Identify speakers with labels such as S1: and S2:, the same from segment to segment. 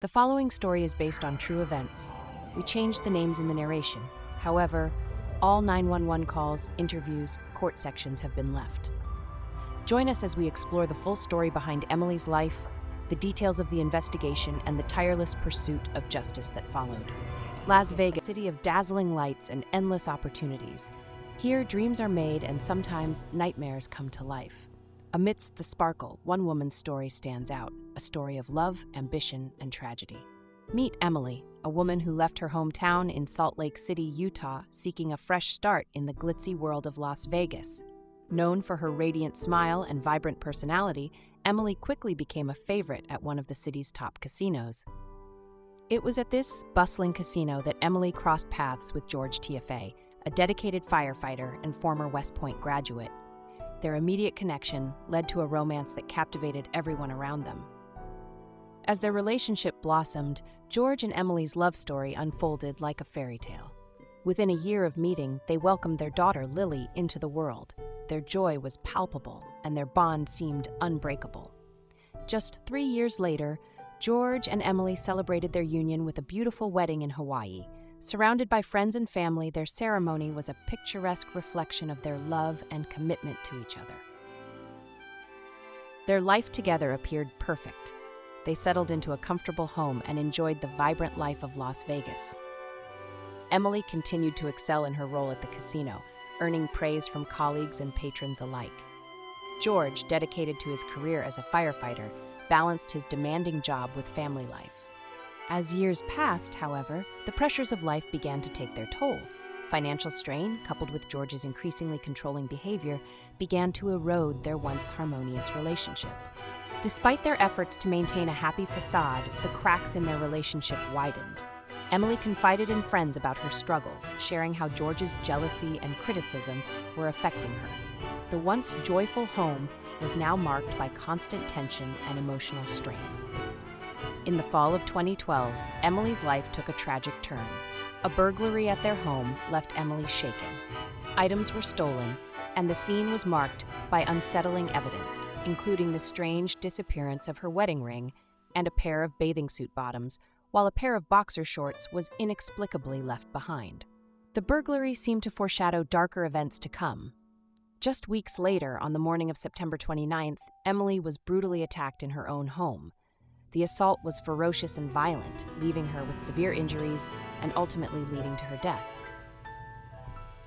S1: The following story is based on true events. We changed the names in the narration. However, all 911 calls, interviews, court sections have been left. Join us as we explore the full story behind Emily's life, the details of the investigation, and the tireless pursuit of justice that followed. Las Vegas, a city of dazzling lights and endless opportunities. Here, dreams are made and sometimes nightmares come to life. Amidst the sparkle, one woman's story stands out, a story of love, ambition, and tragedy. Meet Emily, a woman who left her hometown in Salt Lake City, Utah, seeking a fresh start in the glitzy world of Las Vegas. Known for her radiant smile and vibrant personality, Emily quickly became a favorite at one of the city's top casinos. It was at this bustling casino that Emily crossed paths with George TFA, a dedicated firefighter and former West Point graduate. Their immediate connection led to a romance that captivated everyone around them. As their relationship blossomed, George and Emily's love story unfolded like a fairy tale. Within a year of meeting, they welcomed their daughter Lily into the world. Their joy was palpable, and their bond seemed unbreakable. Just 3 years later, George and Emily celebrated their union with a beautiful wedding in Hawaii. Surrounded by friends and family, their ceremony was a picturesque reflection of their love and commitment to each other. Their life together appeared perfect. They settled into a comfortable home and enjoyed the vibrant life of Las Vegas. Emily continued to excel in her role at the casino, earning praise from colleagues and patrons alike. George, dedicated to his career as a firefighter, balanced his demanding job with family life. As years passed, however, the pressures of life began to take their toll. Financial strain, coupled with George's increasingly controlling behavior, began to erode their once harmonious relationship. Despite their efforts to maintain a happy facade, the cracks in their relationship widened. Emily confided in friends about her struggles, sharing how George's jealousy and criticism were affecting her. The once joyful home was now marked by constant tension and emotional strain. In the fall of 2012, Emily's life took a tragic turn. A burglary at their home left Emily shaken. Items were stolen, and the scene was marked by unsettling evidence, including the strange disappearance of her wedding ring and a pair of bathing suit bottoms, while a pair of boxer shorts was inexplicably left behind. The burglary seemed to foreshadow darker events to come. Just weeks later, on the morning of September 29th, Emily was brutally attacked in her own home. The assault was ferocious and violent, leaving her with severe injuries and ultimately leading to her death.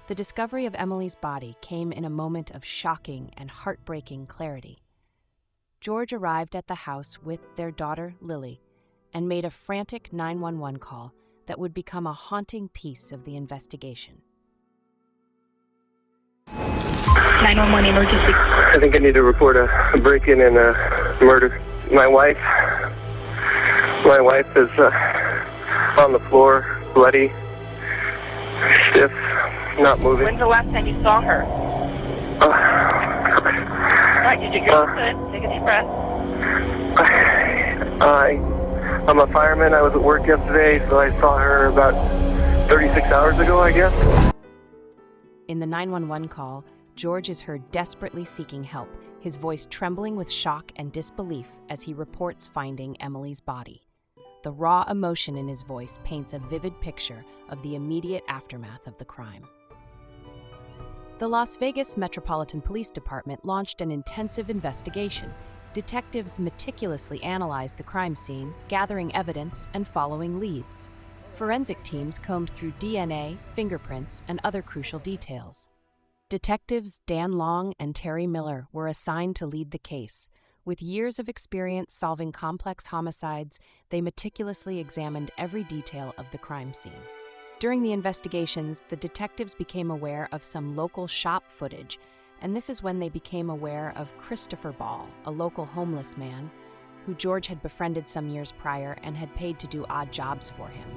S1: The discovery of Emily's body came in a moment of shocking and heartbreaking clarity. George arrived at the house with their daughter, Lily, and made a frantic 911 call that would become a haunting piece of the investigation.
S2: 911 emergency.
S3: I think I need to report a break-in and a murder. My wife is on the floor, bloody, stiff, not moving.
S2: When's the last time you saw her? All right, you're good. Take a deep breath.
S3: I'm a fireman. I was at work yesterday, so I saw her about 36 hours ago, I guess.
S1: In the 911 call, George is heard desperately seeking help, his voice trembling with shock and disbelief as he reports finding Emily's body. The raw emotion in his voice paints a vivid picture of the immediate aftermath of the crime. The Las Vegas Metropolitan Police Department launched an intensive investigation. Detectives meticulously analyzed the crime scene, gathering evidence and following leads. Forensic teams combed through DNA, fingerprints, and other crucial details. Detectives Dan Long and Terry Miller were assigned to lead the case. With years of experience solving complex homicides, they meticulously examined every detail of the crime scene. During the investigations, the detectives became aware of some local shop footage, and this is when they became aware of Christopher Ball, a local homeless man who George had befriended some years prior and had paid to do odd jobs for him.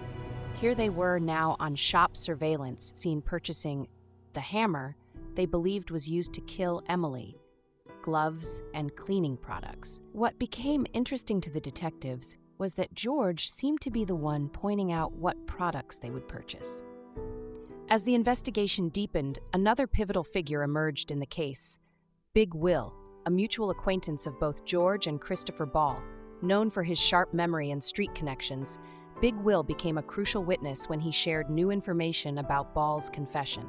S1: Here they were now on shop surveillance, seen purchasing the hammer they believed was used to kill Emily, gloves, and cleaning products. What became interesting to the detectives was that George seemed to be the one pointing out what products they would purchase. As the investigation deepened, another pivotal figure emerged in the case. Big Will, a mutual acquaintance of both George and Christopher Ball, Known for his sharp memory and street connections, Big Will became a crucial witness when he shared new information about Ball's confession.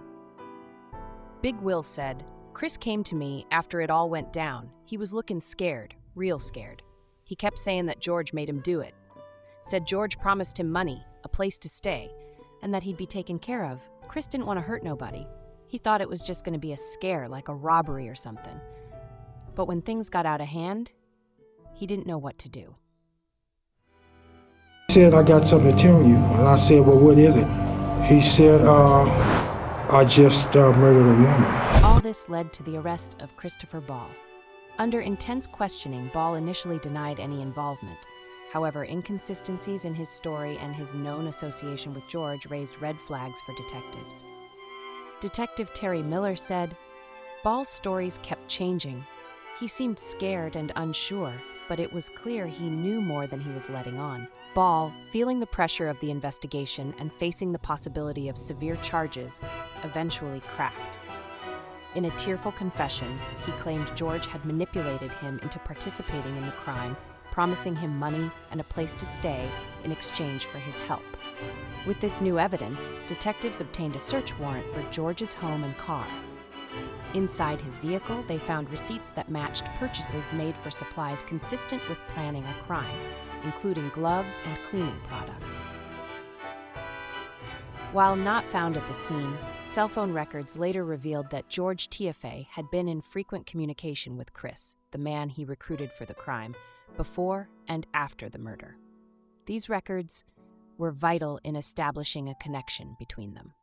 S1: Big Will said, "Chris came to me after it all went down. He was looking scared, real scared. He kept saying that George made him do it. Said George promised him money, a place to stay, and that he'd be taken care of. Chris didn't want to hurt nobody. He thought it was just going to be a scare, like a robbery or something. But when things got out of hand, he didn't know what to do."
S4: He said, "I got something to tell you." And I said, "Well, what is it?" He said, "I just murdered a woman."
S1: All this led to the arrest of Christopher Ball. Under intense questioning, Ball initially denied any involvement. However, inconsistencies in his story and his known association with George raised red flags for detectives. Detective Terry Miller said, "Ball's stories kept changing. He seemed scared and unsure, but it was clear he knew more than he was letting on." Ball, feeling the pressure of the investigation and facing the possibility of severe charges, eventually cracked. In a tearful confession, he claimed George had manipulated him into participating in the crime, promising him money and a place to stay in exchange for his help. With this new evidence, detectives obtained a search warrant for George's home and car. Inside his vehicle, they found receipts that matched purchases made for supplies consistent with planning a crime, including gloves and cleaning products. While not found at the scene, cell phone records later revealed that George Tiafe had been in frequent communication with Chris, the man he recruited for the crime, before and after the murder. These records were vital in establishing a connection between them.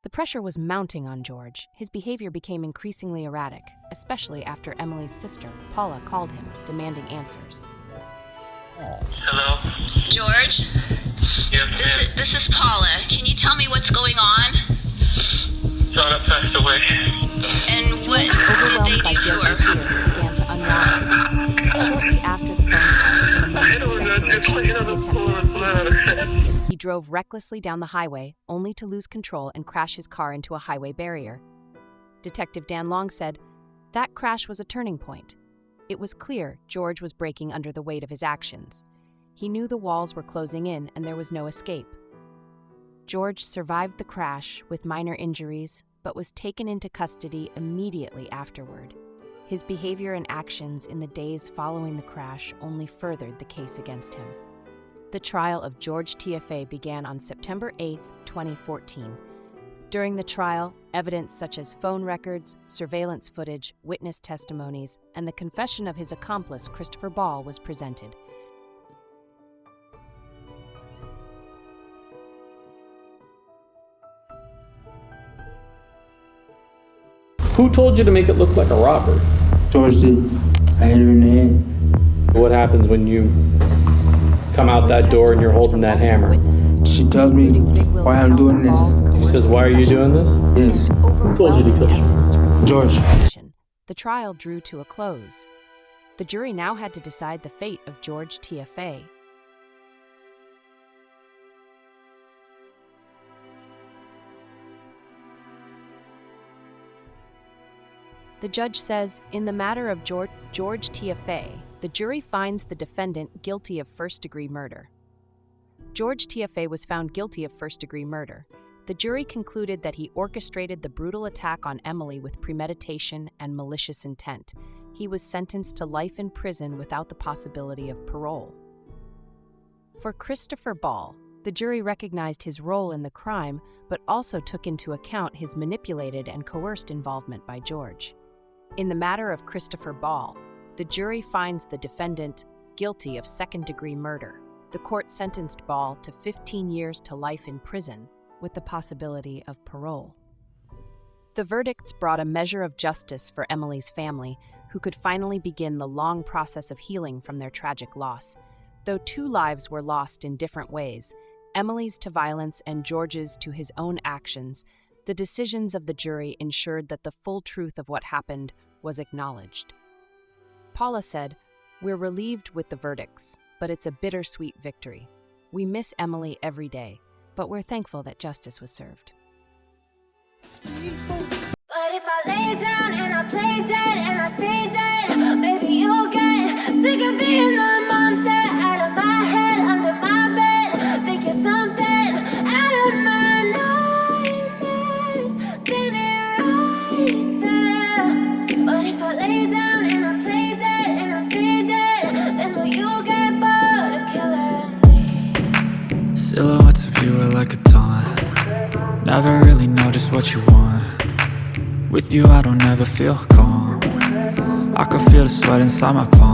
S1: The pressure was mounting on George. His behavior became increasingly erratic, especially after Emily's sister, Paula, called him, demanding answers.
S3: Hello?
S5: George,
S3: Yes,
S5: this is Paula. Can you tell me what's going on?
S3: Donna passed away.
S5: And what did they do to her?
S1: Began to unravel. Shortly after the phone call, in a moment of desperation, he attempted to flee. He drove recklessly down the highway, only to lose control and crash his car into a highway barrier. Detective Dan Long said, "That crash was a turning point. It was clear George was breaking under the weight of his actions. He knew the walls were closing in and there was no escape." George survived the crash with minor injuries, but was taken into custody immediately afterward. His behavior and actions in the days following the crash only furthered the case against him. The trial of George Tiafe began on September 8, 2014. During the trial, evidence such as phone records, surveillance footage, witness testimonies, and the confession of his accomplice, Christopher Ball, was presented.
S6: Who told you to make it look like a robbery?
S4: George did. I hit her in the head.
S6: What happens when you come out that door and you're holding that hammer?
S4: She tells me why I'm doing this.
S6: She says, "Why are you doing this?"
S4: Yes.
S6: Who told you to kill her?
S4: George.
S1: The trial drew to a close. The jury now had to decide the fate of George Tiafe. The judge says, in the matter of George Tiafe, the jury finds the defendant guilty of first-degree murder. George Tiafe was found guilty of first-degree murder. The jury concluded that he orchestrated the brutal attack on Emily with premeditation and malicious intent. He was sentenced to life in prison without the possibility of parole. For Christopher Ball, the jury recognized his role in the crime, but also took into account his manipulated and coerced involvement by George. In the matter of Christopher Ball, the jury finds the defendant guilty of second-degree murder. The court sentenced Ball to 15 years to life in prison, with the possibility of parole. The verdicts brought a measure of justice for Emily's family, who could finally begin the long process of healing from their tragic loss. Though two lives were lost in different ways, Emily's to violence and George's to his own actions, the decisions of the jury ensured that the full truth of what happened was acknowledged. Paula said, "We're relieved with the verdicts, but it's a bittersweet victory. We miss Emily every day, but we're thankful that justice was served."
S7: But if I lay down and I play dead and I stay dead, maybe you'll get sick of being the monster.
S8: Silhouettes of you are like a taunt. Never really know just what you want. With you I don't ever feel calm. I can feel the sweat inside my palm.